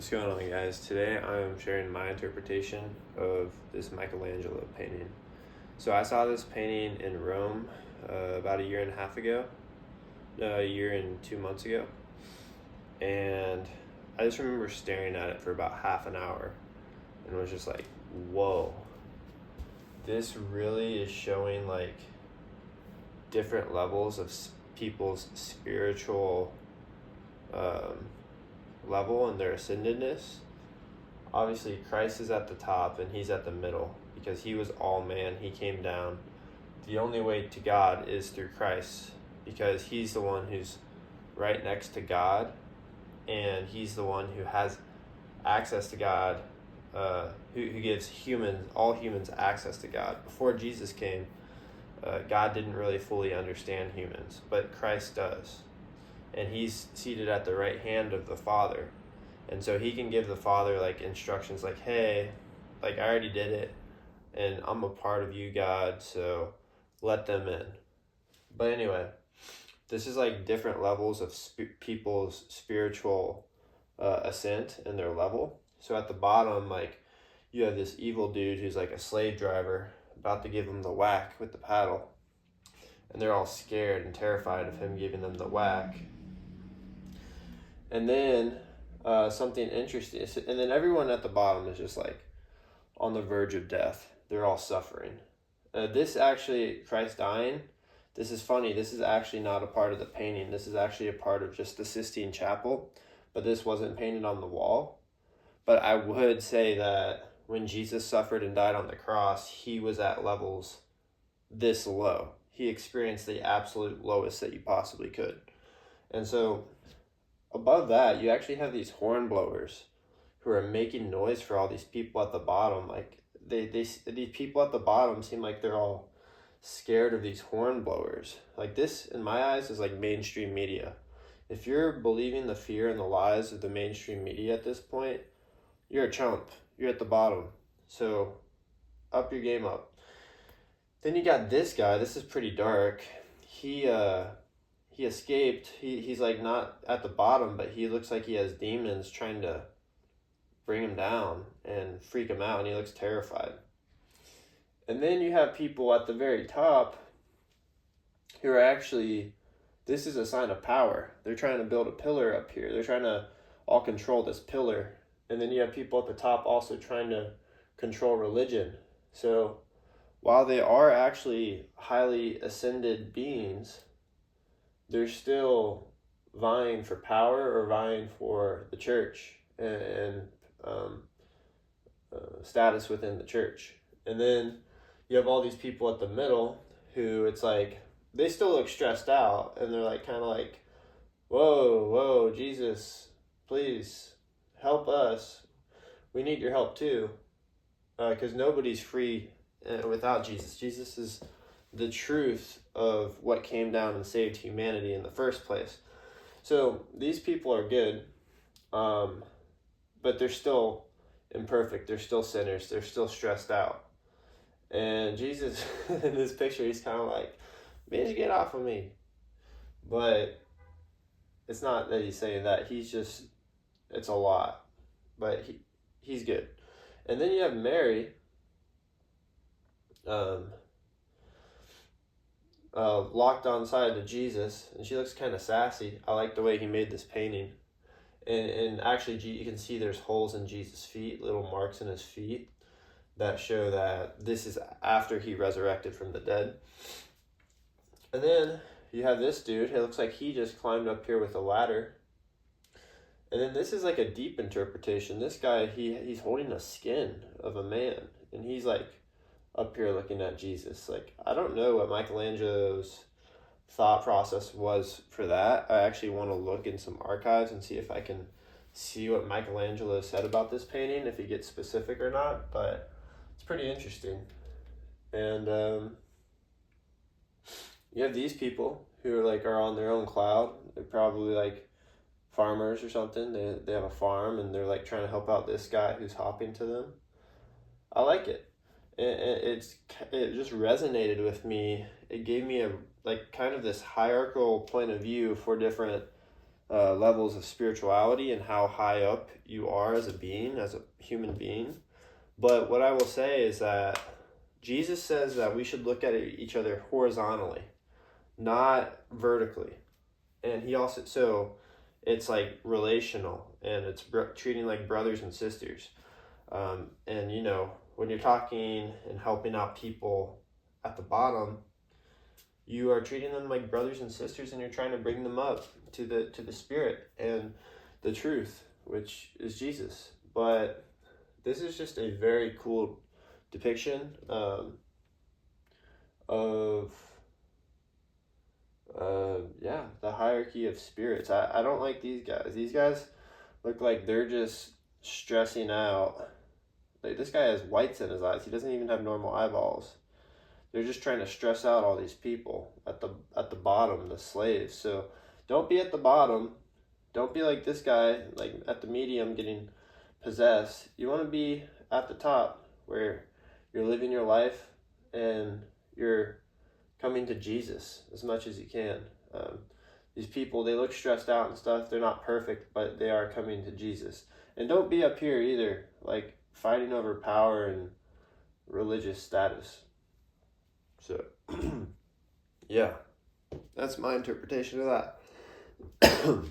What's going on, guys? Today I'm sharing my interpretation of this Michelangelo painting. So I saw this painting in Rome about a year and a half ago, a year and 2 months ago, and I just remember staring at it for about half an hour and was just like, whoa, this really is showing like different levels of people's spiritual level and their ascendedness. Obviously, Christ is at the top and he's at the middle because he was all man. He came down. The only way to God is through Christ because he's the one who's right next to God, and he's the one who has access to God, who gives all humans access to God. Before Jesus came, God didn't really fully understand humans, but Christ does. And he's seated at the right hand of the Father. And so he can give the Father like instructions like, hey, like I already did it and I'm a part of you, God, so let them in. But anyway, this is like different levels of people's spiritual ascent and their level. So at the bottom, like you have this evil dude who's like a slave driver about to give them the whack with the paddle. And they're all scared and terrified of him giving them the whack. And then something interesting, and then everyone at the bottom is just like on the verge of death. They're all suffering. This actually, Christ dying, this is funny. This is actually not a part of the painting. This is actually a part of just the Sistine Chapel, but this wasn't painted on the wall. But I would say that when Jesus suffered and died on the cross, he was at levels this low. He experienced the absolute lowest that you possibly could. And so above that, you actually have these horn blowers who are making noise for all these people at the bottom. Like these people at the bottom seem like they're all scared of these horn blowers. Like this, in my eyes, is like mainstream media. If you're believing the fear and the lies of the mainstream media at this point, you're a chump. You're at the bottom. So up your game up. Then you got this guy. This is pretty dark. He escaped. He's like not at the bottom, but he looks like he has demons trying to bring him down and freak him out, and he looks terrified. And then you have people at the very top who are actually, this is a sign of power. They're trying to build a pillar up here. They're trying to all control this pillar. And then you have people at the top also trying to control religion. So while they are actually highly ascended beings, they're still vying for power or vying for the church and status within the church. And then you have all these people at the middle who it's like, they still look stressed out and they're like kind of like, whoa, Jesus, please help us. We need your help too. Because nobody's free without Jesus. Jesus is the truth of what came down and saved humanity in the first place. So these people are good, but they're still imperfect. They're still sinners. They're still stressed out. And Jesus, in this picture, he's kind of like, bitch, get off of me. But it's not that he's saying that. He's just, it's a lot. But he's good. And then you have Mary, locked on side to Jesus, and she looks kind of sassy. I like the way he made this painting. And actually, you can see there's holes in Jesus' feet, little marks in his feet that show that this is after he resurrected from the dead. And then you have this dude. It looks like he just climbed up here with a ladder. And then this is like a deep interpretation. This guy, he's holding a skin of a man, and he's like up here looking at Jesus. Like, I don't know what Michelangelo's thought process was for that. I actually want to look in some archives and see if I can see what Michelangelo said about this painting, if he gets specific or not, but it's pretty interesting. And you have these people who are on their own cloud. They're probably like farmers or something. They have a farm and they're like trying to help out this guy who's hopping to them. I like it. It just resonated with me. It gave me a like kind of this hierarchical point of view for different levels of spirituality and how high up you are as a being, as a human being. But what I will say is that Jesus says that we should look at each other horizontally, not vertically. And he also, so it's like relational, and it's treating like brothers and sisters. And you know, when you're talking and helping out people at the bottom, you are treating them like brothers and sisters, and you're trying to bring them up to the spirit and the truth, which is Jesus. But this is just a very cool depiction of the hierarchy of spirits. I don't like these guys. These guys look like they're just stressing out. Like, this guy has whites in his eyes. He doesn't even have normal eyeballs. They're just trying to stress out all these people at the bottom, the slaves. So don't be at the bottom. Don't be like this guy, like at the medium getting possessed. You want to be at the top where you're living your life and you're coming to Jesus as much as you can. These people, they look stressed out and stuff. They're not perfect, but they are coming to Jesus. And don't be up here either, like fighting over power and religious status. So, yeah, that's my interpretation of that.